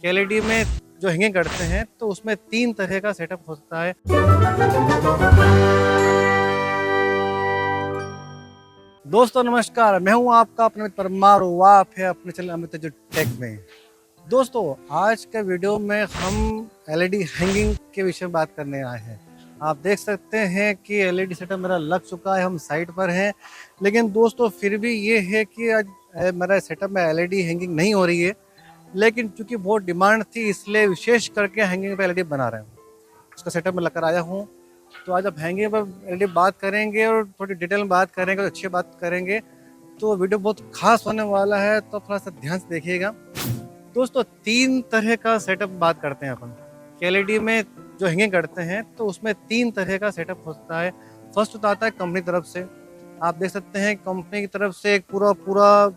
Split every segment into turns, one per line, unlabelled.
कि एलईडी में जो हैंगिंग करते हैं तो उसमें 3 तरह का सेटअप होता है। दोस्तों नमस्कार, मैं हूं आपका अपना मित्र परमार और आप है अपने चैनल अमित जो टेक में। दोस्तों आज के वीडियो में हम एलईडी हैंगिंग के विषय में बात करने आए हैं। आप देख सकते हैं कि एलईडी सेटअप मेरा लग चुका है, हम साइट पर हैं, लेकिन दोस्तों फिर भी ये है कि आज मेरा सेटअप में एलईडी हैंगिंग नहीं हो रही है, लेकिन चूंकि बहुत डिमांड थी इसलिए विशेष करके हैंगिंग पे एलईडी बना रहे हैं। उसका सेटअप में लेकर आया हूँ, तो आज आप हैंगिंग पर एलईडी बात करेंगे और थोड़ी डिटेल में बात करेंगे और अच्छी बात करेंगे, तो वीडियो बहुत खास होने वाला है, तो थोड़ा सा ध्यान से देखिएगा। दोस्तों 3 तरह का सेटअप बात करते हैं अपन। एलईडी में जो हैंगिंग करते हैं तो उसमें 3 तरह का सेटअप होता है। फर्स्ट होता आता है कंपनी तरफ से, आप देख सकते हैं कंपनी की तरफ से एक पूरा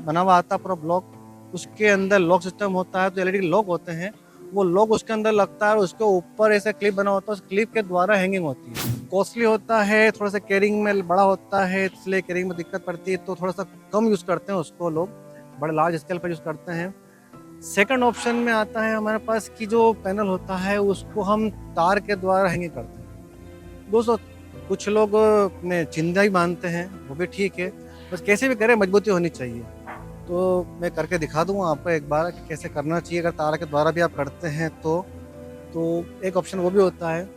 बना हुआ आता है पूरा ब्लॉक, उसके अंदर लॉक सिस्टम होता है। तो एलईडी लॉक होते हैं, वो लॉक उसके अंदर लगता है और उसके ऊपर ऐसा क्लिप बना होता है, उस क्लिप के द्वारा हैंगिंग होती है। कॉस्टली होता है, थोड़ा सा कैरिंग में बड़ा होता है, इसलिए कैरिंग में दिक्कत पड़ती है, तो थोड़ा सा कम यूज़ करते हैं उसको लोग, बड़े लार्ज स्केल पर यूज़ करते हैं। सेकंड ऑप्शन में आता है हमारे पास कि जो पैनल होता है उसको हम तार के द्वारा हैंगिंग करते हैं। दोस्तों कुछ लोग अपने चिंदा ही मानते हैं, वो भी ठीक है, बस कैसे भी करें मजबूती होनी चाहिए। तो मैं करके दिखा दूंगा आपको एक बार कि कैसे करना चाहिए। अगर तार के द्वारा भी आप करते हैं तो एक ऑप्शन वो भी होता है।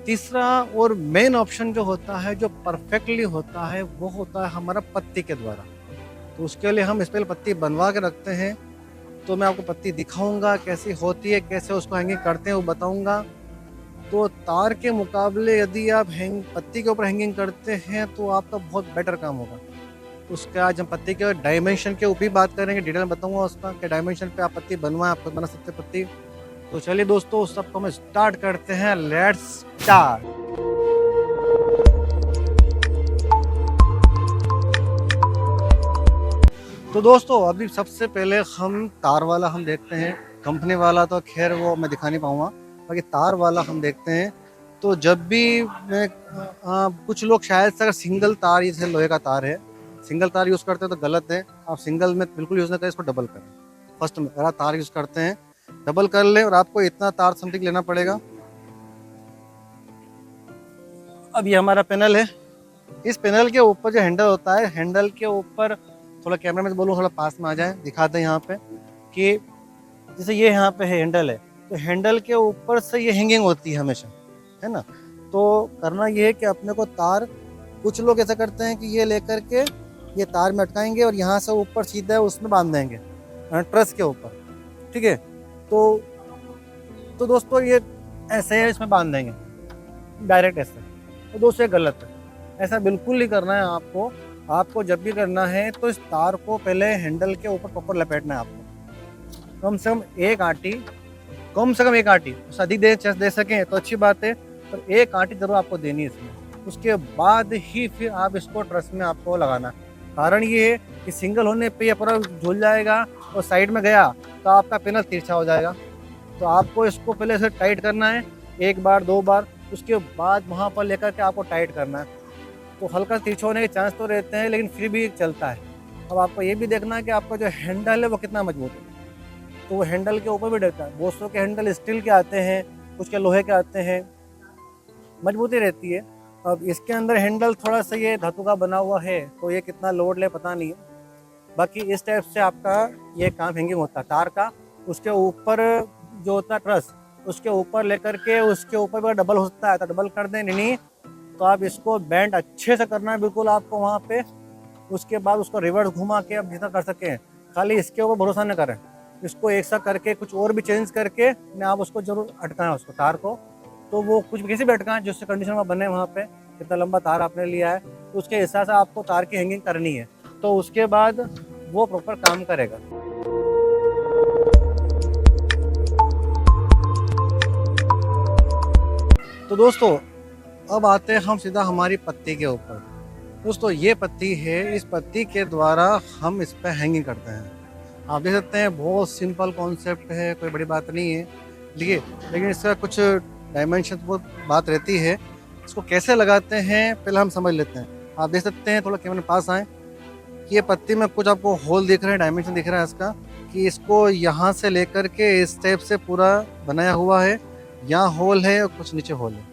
तीसरा और मेन ऑप्शन जो होता है, जो परफेक्टली होता है, वो होता है हमारा पत्ती के द्वारा। तो उसके लिए हम स्पेशल पत्ती बनवा के रखते हैं, तो मैं आपको पत्ती दिखाऊंगा कैसी होती है, कैसे उसको हैंगिंग करते हैं वो बताऊंगा। तो तार के मुकाबले यदि आप पत्ती के ऊपर हैंगिंग करते हैं तो आपका बहुत बेटर काम होगा। उसका आज हम पत्ती के डायमेंशन के ऊपर बात करेंगे, डिटेल में बताऊंगा उसका कि डायमेंशन पे आप पत्ती बनवाएं, आप खुद बना सकते हैं पत्ती। तो चलिए दोस्तों सबको हम स्टार्ट करते हैं, लेट्स स्टार्ट। तो दोस्तों अभी सबसे पहले हम तार वाला हम देखते हैं। कंपनी वाला तो खैर वो मैं दिखा नहीं पाऊंगा, बाकी तार वाला हम देखते हैं। तो जब भी मैं कुछ लोग शायद से अगर सिंगल तार, जैसे लोहे का तार है, सिंगल तार यूज़ करते हैं तो गलत है। आप सिंगल में बिल्कुल यूज़ ना करें, इसको डबल करें। फर्स्ट में अगर तार यूज़ करते हैं डबल कर लें, और आपको इतना तार समथिंग लेना पड़ेगा। अब ये हमारा पैनल है, इस पैनल के ऊपर जो हैंडल होता है, हैंडल के ऊपर थोड़ा कैमरा में बोलूँ थोड़ा पास में आ जाए, दिखाते हैं यहाँ पे कि जैसे ये यहाँ पे हैंडल है, तो हैंडल के ऊपर से ये हैंगिंग होती है हमेशा, है ना। तो करना ये है कि अपने को तार, कुछ लोग ऐसा करते हैं कि ये लेकर के ये तार में अटकाएंगे और यहाँ से ऊपर सीधा उसमें बांध देंगे ट्रस के ऊपर, ठीक है। तो दोस्तों ये ऐसे है, इसमें बांध देंगे डायरेक्ट ऐसे, तो दोस्तों ये गलत है, ऐसा बिल्कुल नहीं करना है आपको। आपको जब भी करना है तो इस तार को पहले हैंडल के ऊपर प्रॉपर लपेटना है आपको। कम से कम एक आंटी, उससे अधिक दे सकें तो अच्छी बात है, पर एक आंटी जरूर आपको देनी है इसमें। उसके बाद ही फिर आप इसको ट्रस में आपको लगाना है। कारण ये है कि सिंगल होने पे ये पूरा झूल जाएगा और साइड में गया तो आपका पैनल तिरछा हो जाएगा। तो आपको इसको पहले से टाइट करना है, 1 बार 2 बार, उसके बाद वहाँ पर लेकर के आपको टाइट करना है। तो हल्का तिरछा होने के चांस तो रहते हैं, लेकिन फिर भी चलता है। अब आपको ये भी देखना है कि आपका जो हैंडल है वो कितना मजबूत है, तो वो हैंडल के ऊपर भी रहता है। बहुत सौ के हैंडल स्टील के आते हैं, कुछ के लोहे के आते हैं, मजबूती रहती है। अब इसके अंदर हैंडल थोड़ा सा ये धातु का बना हुआ है, तो ये कितना लोड ले पता नहीं है। बाकी इस टाइप से आपका ये काम हैंगिंग होता है तार का। उसके ऊपर जो होता है ट्रस, उसके ऊपर लेकर के उसके ऊपर भी डबल होता है तो डबल कर दें, नहीं तो आप इसको बैंड अच्छे से करना है बिल्कुल आपको वहाँ पे। उसके बाद उसको रिवर्स घुमा के आप जितना कर सकें, खाली इसके ऊपर भरोसा न करें, इसको एक साथ करके कुछ और भी चेंज करके आप उसको जरूर अटकाएं उसको तार को। तो वो कुछ भी कैसे भी अटकाएं जिससे कंडीशन में बने, वहाँ पे कितना लंबा तार आपने लिया है तो उसके हिसाब से आपको तार की हैंगिंग करनी है, तो उसके बाद वो प्रॉपर काम करेगा। तो दोस्तों अब आते हैं हम सीधा हमारी पत्ती के ऊपर। दोस्तों ये पत्ती है, इस पत्ती के द्वारा हम इस पर हैंगिंग करते हैं। आप देख सकते हैं बहुत सिंपल कॉन्सेप्ट है, कोई बड़ी बात नहीं है, ठीक है। लेकिन इसका कुछ डायमेंशन बहुत बात रहती है। इसको कैसे लगाते हैं पहले हम समझ लेते हैं। आप देख सकते हैं, थोड़ा कैमरे पास आए, कि ये पत्ती में कुछ आपको होल दिख रहे हैं, डायमेंशन दिख रहा है इसका। कि इसको यहाँ से लेकर के इस टाइप से पूरा बनाया हुआ है, यहाँ होल है और कुछ नीचे होल है,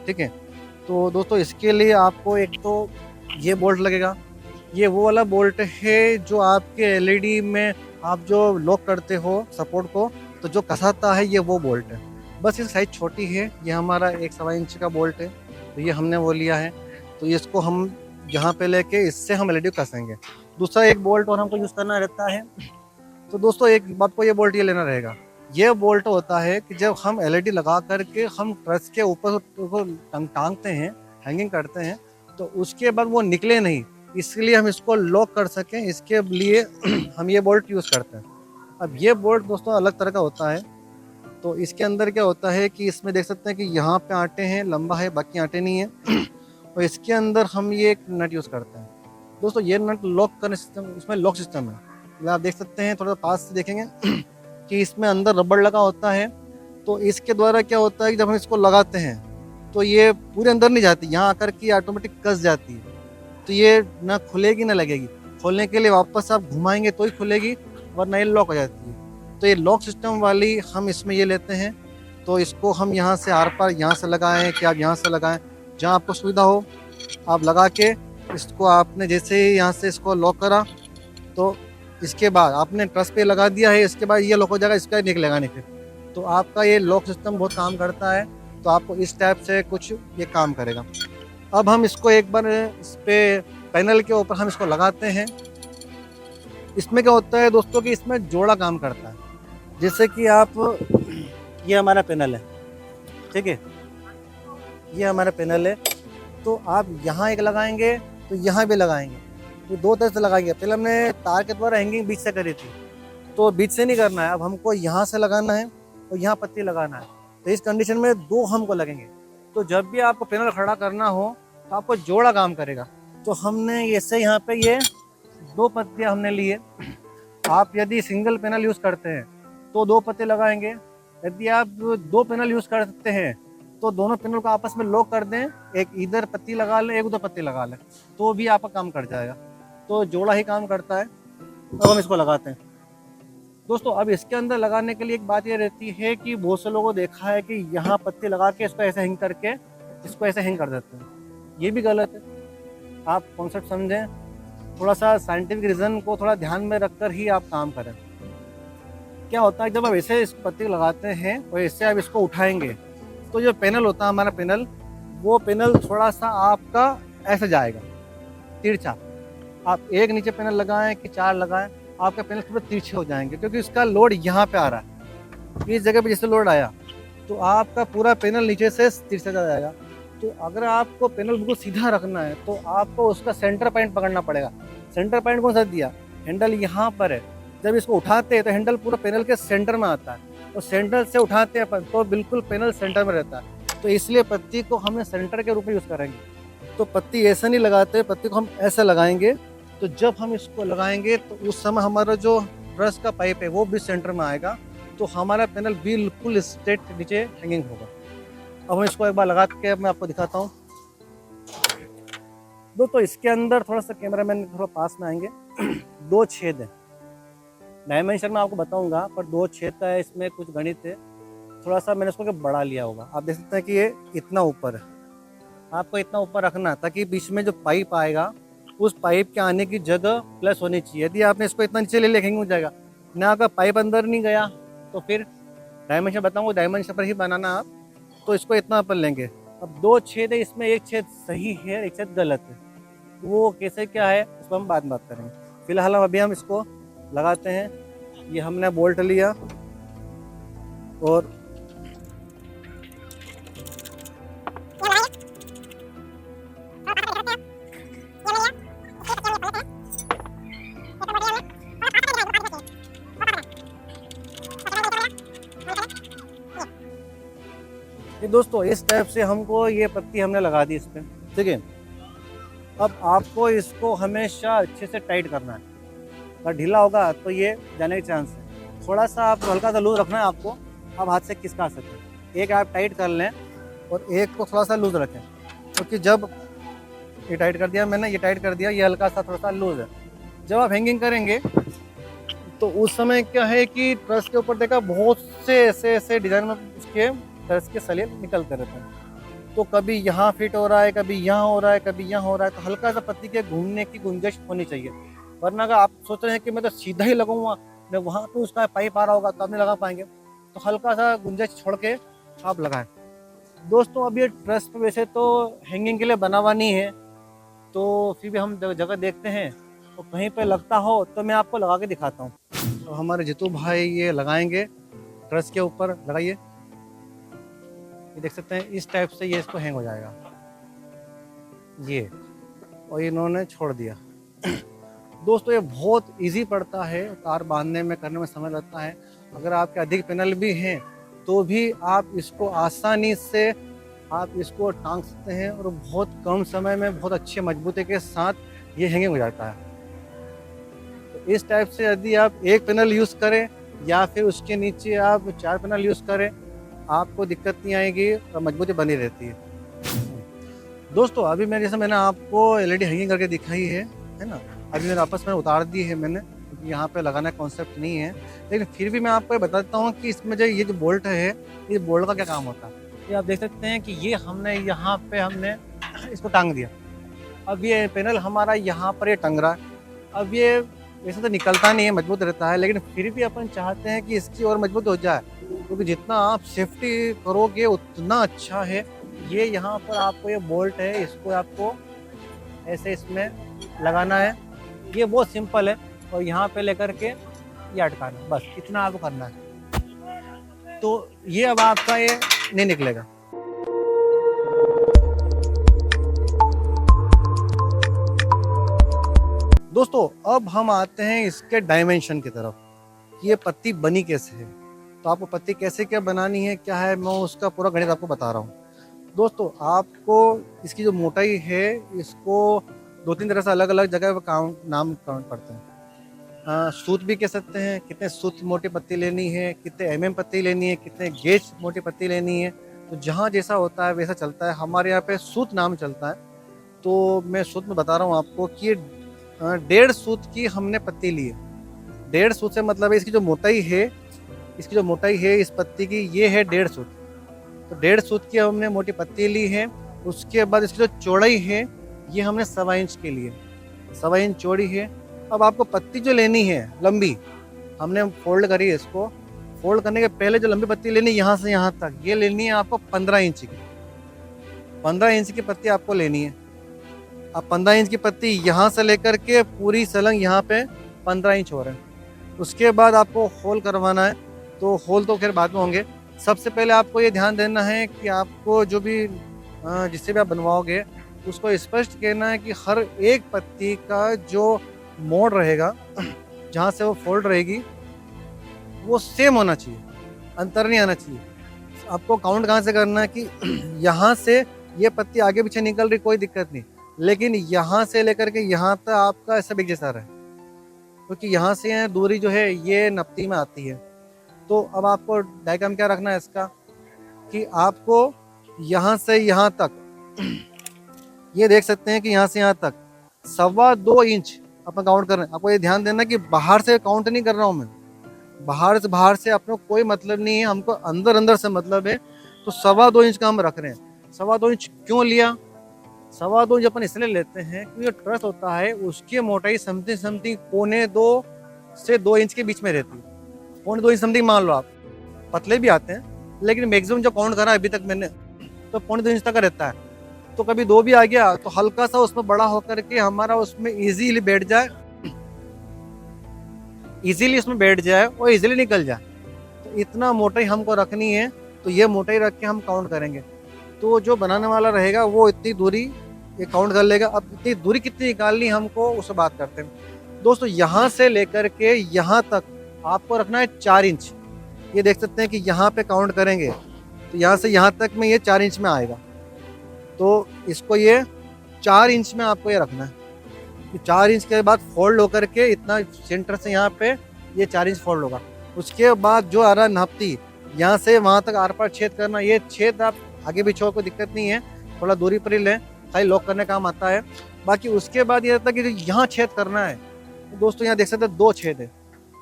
ठीक है। तो दोस्तों इसके लिए आपको एक तो ये बोल्ट लगेगा, ये वो वाला बोल्ट है जो आपके एलईडी में आप जो लॉक करते हो सपोर्ट को, तो जो कसाता है ये वो बोल्ट है। बस ये साइज़ छोटी है, ये हमारा 1.25 इंच का बोल्ट है, तो ये हमने वो लिया है। तो इसको हम यहाँ पे लेके इससे हम एलईडी कसेंगे। दूसरा एक बोल्ट और हमको यूज़ करना रहता है। तो दोस्तों एक आपको ये बोल्ट ये लेना रहेगा। ये बोल्ट होता है कि जब हम एलईडी लगा करके हम ट्रस के ऊपर टांगते हैं, हैंगिंग करते हैं, तो उसके बाद वो निकले नहीं, इसलिए हम इसको लॉक कर सकें, इसके लिए हम ये बोल्ट यूज़ करते हैं। अब ये बोल्ट दोस्तों अलग तरह का होता है। तो इसके अंदर क्या होता है कि इसमें देख सकते हैं कि यहाँ पे आटे हैं, लंबा है, बाकी आटे नहीं है। और इसके अंदर हम ये एक नट यूज़ करते हैं। दोस्तों ये नट लॉक करने सिस्टम, इसमें लॉक सिस्टम है, आप देख सकते हैं, थोड़ा पास से देखेंगे कि इसमें अंदर रबड़ लगा होता है। तो इसके द्वारा क्या होता है कि जब हम इसको लगाते हैं तो ये पूरे अंदर नहीं जाती, यहाँ आकर के ऑटोमेटिक कस जाती है। तो ये ना खुलेगी ना लगेगी, खोलने के लिए वापस आप घुमाएंगे तो ही खुलेगी, वरना ये लॉक हो जाती है। तो ये लॉक सिस्टम वाली हम इसमें ये लेते हैं। तो इसको हम यहाँ से आर पार यहाँ से लगाएं कि आप यहाँ से लगाएं, जहाँ आपको सुविधा हो आप लगा के इसको आपने जैसे ही यहाँ से इसको लॉक करा, तो इसके बाद आपने ट्रस पे लगा दिया है, इसके बाद ये लॉक हो जाएगा, इसका निकलेगा नहीं फिर। तो आपका ये लॉक सिस्टम बहुत काम करता है। तो आपको इस टाइप से कुछ ये काम करेगा। अब हम इसको एक बार इस पे पैनल के ऊपर हम इसको लगाते हैं। इसमें क्या होता है दोस्तों कि इसमें जोड़ा काम करता है। जैसे कि आप, ये हमारा पैनल है, ठीक है, ये हमारा पैनल है। तो आप यहाँ एक लगाएंगे तो यहाँ भी लगाएंगे, तो दो तरह से लगाएंगे। पहले हमने तार के द्वारा हैंगिंग बीच से करी थी, तो बीच से नहीं करना है, अब हमको यहाँ से लगाना है और यहाँ पत्ती लगाना है। तो इस कंडीशन में दो हमको लगेंगे। तो जब भी आपको पैनल खड़ा करना हो तो आपको जोड़ा काम करेगा। तो हमने ऐसे यहाँ पे ये दो पत्तियाँ हमने लिए। आप यदि सिंगल पैनल यूज़ करते हैं तो दो पत्ते लगाएंगे, यदि आप दो पैनल यूज़ करते हैं तो दोनों पैनल को आपस में लॉक कर दें, एक इधर पत्ती लगा लें, एक उधर पत्ती लगा लें, तो भी आपका काम कर जाएगा। तो जोड़ा ही काम करता है। अब हम इसको लगाते हैं दोस्तों। अब इसके अंदर लगाने के लिए एक बात ये रहती है कि बहुत से लोगों को देखा है कि यहाँ पत्ती लगा के इसको ऐसे हैंग करके इसको ऐसे हैंग कर देते हैं, ये भी गलत है। आप कॉन्सेप्ट समझें, थोड़ा सा साइंटिफिक रीज़न को थोड़ा ध्यान में रखकर ही आप काम करें। क्या होता है जब आप ऐसे इस पत्ती लगाते हैं और ऐसे आप इसको उठाएंगे तो जो पैनल होता है हमारा पैनल, वो पैनल थोड़ा सा आपका ऐसे जाएगा तिरछा। आप एक नीचे पैनल लगाएं कि चार लगाएं, आपके पैनल थोड़े तिरछे हो जाएंगे, क्योंकि इसका लोड यहाँ पे आ रहा है। इस जगह पे जैसे लोड आया तो आपका पूरा पैनल नीचे से तिरछा जाएगा। तो अगर आपको पैनल बिल्कुल सीधा रखना है तो आपको उसका सेंटर पॉइंट पकड़ना पड़ेगा। सेंटर पॉइंट कौन सा दिया, हैंडल यहाँ पर है। जब इसको उठाते हैं तो हैंडल पूरा पैनल के सेंटर में आता है, और सेंटर से उठाते हैं तो बिल्कुल पैनल सेंटर में रहता है। तो इसलिए पत्ती को हमें सेंटर के रूप में यूज़ करेंगे। तो पत्ती ऐसे नहीं लगाते, पत्ती को हम ऐसे लगाएंगे। तो जब हम इसको लगाएंगे तो उस समय हमारा जो ब्रश का पाइप है वो भी सेंटर में आएगा, तो हमारा पैनल बिल्कुल स्ट्रेट नीचे हैंगिंग होगा। अब हम इसको एक बार लगा के मैं आपको दिखाता हूँ दोस्तों। इसके अंदर थोड़ा सा कैमरामैन थोड़ा पास में आएंगे। दो छेद है, डायमेंशन में आपको बताऊंगा, पर दो छेद का है, इसमें कुछ गणित है। थोड़ा सा मैंने इसको बढ़ा लिया होगा, आप देख सकते हैं कि ये इतना ऊपर है। आपको इतना ऊपर रखना ताकि बीच में जो पाइप आएगा उस पाइप के आने की जगह प्लस होनी चाहिए। यदि आपने इसको इतना नीचे ले लिखेंगे हो जाएगा ना, अगर पाइप अंदर नहीं गया तो फिर डायमेंशन बताऊंगा, डायमेंशन पर ही बनाना आप। तो इसको इतना पर लेंगे। अब दो छेद है, इसमें एक छेद सही है, एक छेद गलत है। वो कैसे क्या है उसको हम बाद में बात करेंगे। फिलहाल हम अभी हम इसको लगाते हैं। ये हमने बोल्ट लिया और ये दोस्तों इस टाइप से हमको ये पत्ती हमने लगा दी इस पर, ठीक है। अब आपको इसको हमेशा अच्छे से टाइट करना है, अगर ढीला होगा तो ये जाने के चांस है। थोड़ा सा आप हल्का सा लूज रखना है आपको, आप हाथ से खिसका सकते। एक आप टाइट कर लें और एक को थोड़ा सा लूज रखें, क्योंकि जब ये टाइट कर दिया मैंने, ये टाइट कर दिया, ये हल्का सा थोड़ा सा लूज है। जब आप हैंगिंग करेंगे तो उस समय क्या है कि ट्रस के ऊपर देखा बहुत से ऐसे ऐसे डिजाइन में उसके ट्रस के सलिए निकलते रहते हैं। तो कभी यहाँ फिट हो रहा है, कभी यहाँ हो रहा है, कभी यहाँ हो रहा है, तो हल्का सा पत्ती के घूमने की गुंजाइश होनी चाहिए। वरना अगर आप सोच रहे हैं कि मैं तो सीधा ही लगाऊंगा, मैं वहाँ पे उसका पाइप आ रहा होगा तो आप नहीं लगा पाएंगे, तो हल्का सा गुंजाइश छोड़ के आप लगाएं। दोस्तों अब ये ट्रस पे वैसे तो हैंगिंग के लिए बना हुआ नहीं है, तो फिर भी हम जगह देखते हैं, तो कहीं पे लगता हो तो मैं आपको लगा के दिखाता हूँ। तो हमारे जितू भाई ये लगाएंगे ट्रस के ऊपर, लगाइए। ये देख सकते हैं इस टाइप से ये इसको हैंग हो जाएगा ये, और इन्होंने छोड़ दिया। दोस्तों ये बहुत इजी पड़ता है, तार बांधने में करने में समय लगता है। अगर आपके अधिक पैनल भी हैं तो भी आप इसको आसानी से आप इसको टांग सकते हैं और बहुत कम समय में बहुत अच्छे मजबूती के साथ ये हैंगिंग हो जाता है। तो इस टाइप से यदि आप एक पैनल यूज़ करें या फिर उसके नीचे आप 4 पैनल यूज़ करें, आपको दिक्कत नहीं आएगी और मजबूती बनी रहती है। दोस्तों अभी मैंने आपको एलईडी हैंगिंग करके दिखाई है ना। अभी मैंने आपस में उतार दी है मैंने, क्योंकि यहाँ पे लगाना कॉन्सेप्ट नहीं है, लेकिन फिर भी मैं आपको ये बताता हूँ कि इसमें जो ये जो बोल्ट है, ये बोल्ट का क्या काम होता है। ये आप देख सकते हैं कि ये हमने यहाँ पे हमने इसको टांग दिया। अब ये पैनल हमारा यहाँ पर ये टंग रहा है। अब ये वैसे तो निकलता नहीं है, मजबूत रहता है, लेकिन फिर भी अपन चाहते हैं कि इसकी और मजबूत हो जाए, क्योंकि जितना आप सेफ्टी करोगे उतना अच्छा है। ये यहाँ पर आपको ये बोल्ट है, इसको आपको ऐसे इसमें लगाना है। ये बहुत सिंपल है, और यहाँ पे लेकर के ये अटकाना, बस इतना आपको करना है। तो ये अब आपका ये नहीं निकलेगा। दोस्तों अब हम आते हैं इसके डायमेंशन की तरफ, कि ये पत्ती बनी कैसे है। तो आपको पत्ती कैसे क्या बनानी है, क्या है, मैं उसका पूरा गणित आपको बता रहा हूँ। दोस्तों आपको इसकी जो मोटाई है, इसको 2-3 तरह से अलग अलग जगह पर नाम पड़ते हैं। सूत भी कह सकते हैं, कितने सूत मोटी पत्ती लेनी है, कितने mm पत्ती लेनी है, कितने गेज मोटी पत्ती लेनी है। तो जहाँ जैसा होता है वैसा चलता है। हमारे यहाँ पे सूत नाम चलता है, तो मैं सूत में बता रहा हूँ आपको कि ये 1.5 सूत की हमने पत्ती ली है। 1.5 सूत से मतलब है इसकी जो मोटाई है इस पत्ती की, ये है 1.5 सूत। तो 1.5 सूत की हमने मोटी पत्ती ली है। उसके बाद इसकी जो चौड़ाई है ये हमने 1.25 इंच के लिए, 1.25 इंच चौड़ी है। अब आपको पत्ती जो लेनी है लंबी, हमने फोल्ड करी है, इसको फोल्ड करने के पहले जो लंबी पत्ती लेनी है यहाँ से यहाँ तक, ये लेनी है आपको 15 इंच की। 15 इंच की पत्ती आपको लेनी है। अब 15 इंच की पत्ती यहाँ से लेकर के पूरी सलंग यहाँ पे 15 इंच हो रहे हैं। उसके बाद आपको होल करवाना है, तो होल तो खैर बाद में होंगे। सबसे पहले आपको ये ध्यान देना है कि आपको जो भी जिससे भी आप बनवाओगे उसको स्पष्ट कहना है कि हर एक पत्ती का जो मोड़ रहेगा, जहाँ से वो फोल्ड रहेगी, वो सेम होना चाहिए, अंतर नहीं आना चाहिए। आपको काउंट कहाँ से करना है कि यहाँ से ये पत्ती आगे पीछे निकल रही, कोई दिक्कत नहीं, लेकिन यहाँ से लेकर के यहाँ तक आपका सब एक जैसा रहे, क्योंकि यहाँ से दूरी जो है ये नपती में आती है। तो अब आपको डायग्राम क्या रखना है इसका, कि आपको यहाँ से यहाँ तक ये देख सकते हैं कि यहाँ से यहाँ तक 2.25 इंच अपन काउंट कर रहे हैं। आपको ये ध्यान देना कि बाहर से काउंट नहीं कर रहा हूँ मैं, बाहर से अपने कोई मतलब नहीं है, हमको अंदर से मतलब है। तो 2.25 इंच का हम रख रहे हैं। 2.25 इंच क्यों लिया? 2.25 इंच अपन इसलिए लेते हैं कि जो ट्रस होता है उसकी मोटाई समथिंग 1.25 से 2 इंच के बीच में रहती है। 1.25 इंच समथिंग मान लो आप, पतले भी आते हैं, लेकिन मैक्सिमम जो काउंट करा अभी तक मैंने, तो 1.25 इंच तक रहता है। तो कभी 2 भी आ गया तो हल्का सा उसमें बड़ा होकर के हमारा उसमें इजीली बैठ जाए, इजीली उसमें बैठ जाए और इजीली निकल जाए। तो इतना मोटाई हमको रखनी है, तो ये मोटाई रख के हम काउंट करेंगे। तो जो बनाने वाला रहेगा वो इतनी दूरी ये काउंट कर लेगा। अब इतनी दूरी कितनी निकालनी हमको उससे बात करते हैं। दोस्तों यहाँ से लेकर के यहाँ तक आपको रखना है 4 इंच। ये देख सकते हैं कि यहाँ पे काउंट करेंगे तो यहाँ से यहाँ तक में ये 4 इंच में आएगा। तो इसको ये 4 इंच में आपको ये रखना है। 4 इंच के बाद फोल्ड होकर के इतना सेंटर से यहाँ पे ये 4 इंच फोल्ड होगा। उसके बाद जो आ रहा है नापती, यहाँ से वहाँ तक आर पार छेद करना। ये छेद आप आगे पीछे कोई दिक्कत नहीं है, थोड़ा दूरी पर ही लें, खाली लॉक करने काम आता है। बाकी उसके बाद ये रहता है कि यहाँ छेद करना है। तो दोस्तों यहाँ देख सकते हैं 2 छेद है,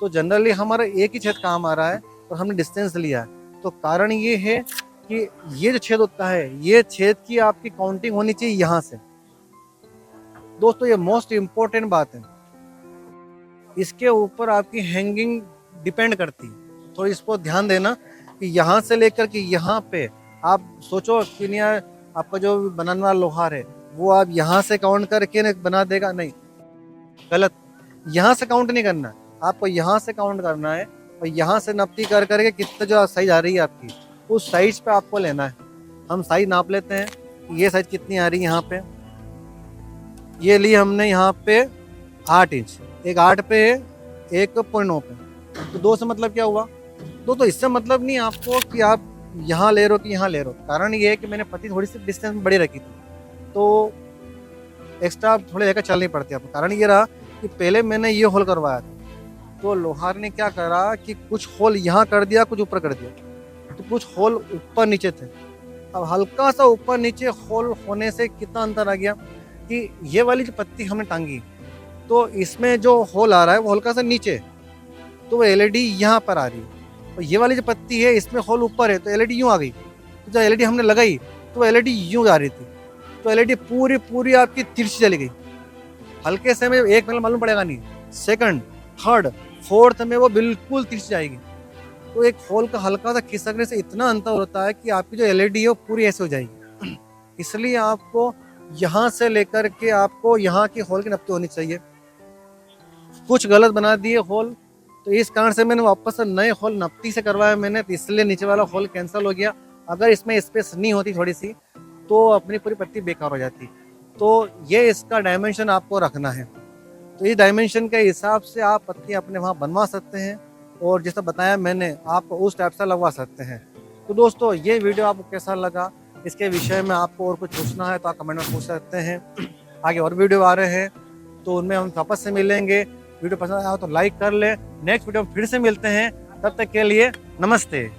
तो जनरली हमारा एक ही छेद काम आ रहा है और हमने डिस्टेंस लिया है। तो कारण ये है कि ये जो छेद होता है, ये छेद की आपकी काउंटिंग होनी चाहिए यहाँ से। दोस्तों ये मोस्ट इम्पोर्टेंट बात है, इसके ऊपर आपकी हैंगिंग डिपेंड करती है। तो इसको ध्यान देना कि यहाँ से लेकर के यहाँ पे आप सोचो कि नहीं यार आपका जो बनाने वाला लोहार है वो आप यहाँ से काउंट करके बना देगा, नहीं, गलत। यहाँ से काउंट नहीं करना, आपको यहाँ से काउंट करना है और यहाँ से नपती कर करके कितना जो साइज आ रही है आपकी उस साइज पे आपको लेना है। हम साइज नाप लेते हैं कि ये साइज कितनी आ रही है। यहाँ पे ये ली हमने यहाँ पे 8 इंच, एक 8 पे है, एक 1.9 पे, तो 2 से मतलब क्या हुआ? तो इससे मतलब नहीं आपको कि आप यहाँ ले रहे हो कि यहाँ ले रहे हो। कारण ये है कि मैंने पत्ती थोड़ी सी डिस्टेंस में बड़ी रखी थी, तो एक्स्ट्रा थोड़े लेकर चलनी पड़ती है आपको। कारण ये रहा कि पहले मैंने ये होल करवाया था, तो लोहार ने क्या करा कि कुछ होल यहाँ कर दिया, कुछ ऊपर कर दिया, तो कुछ होल ऊपर नीचे थे। अब हल्का सा ऊपर नीचे होल होने से कितना अंतर आ गया कि ये वाली जो पत्ती हमने टांगी तो इसमें जो होल आ रहा है वो हल्का सा नीचे, तो वो एलईडी यहाँ पर आ रही है। और ये वाली जो पत्ती है इसमें होल ऊपर है तो एलईडी यूँ आ गई। तो जब एलईडी हमने लगाई तो एलईडी यूँ जा रही थी, तो एलईडी पूरी पूरी आपकी तिरछी चली गई। हल्के से में एक मिनट मालूम पड़ेगा नहीं, सेकंड, थर्ड, फोर्थ में वो बिल्कुल तिरछी जाएगी। तो एक होल का हल्का सा खिसकने से इतना अंतर होता है कि आपकी जो एलईडी है वो पूरी ऐसे हो जाएगी। इसलिए आपको यहाँ से लेकर के आपको यहाँ की होल की नपती होनी चाहिए। कुछ गलत बना दिए होल, तो इस कारण से मैंने वापस से नए होल नपती से करवाया मैंने, तो इसलिए नीचे वाला होल कैंसिल हो गया। अगर इसमें स्पेस नहीं होती थोड़ी सी तो अपनी पूरी पत्ती बेकार हो जाती। तो ये इसका डायमेंशन आपको रखना है, तो इस डायमेंशन के हिसाब से आप पत्ती अपने वहाँ बनवा सकते हैं और जैसा बताया मैंने आपको उस टाइप से लगवा सकते हैं। तो दोस्तों ये वीडियो आपको कैसा लगा, इसके विषय में आपको और कुछ पूछना है तो आप कमेंट में पूछ सकते हैं। आगे और वीडियो आ रहे हैं तो उनमें हम वापस से मिलेंगे। वीडियो पसंद आया तो लाइक कर ले। नेक्स्ट वीडियो में फिर से मिलते हैं, तब तक के लिए नमस्ते।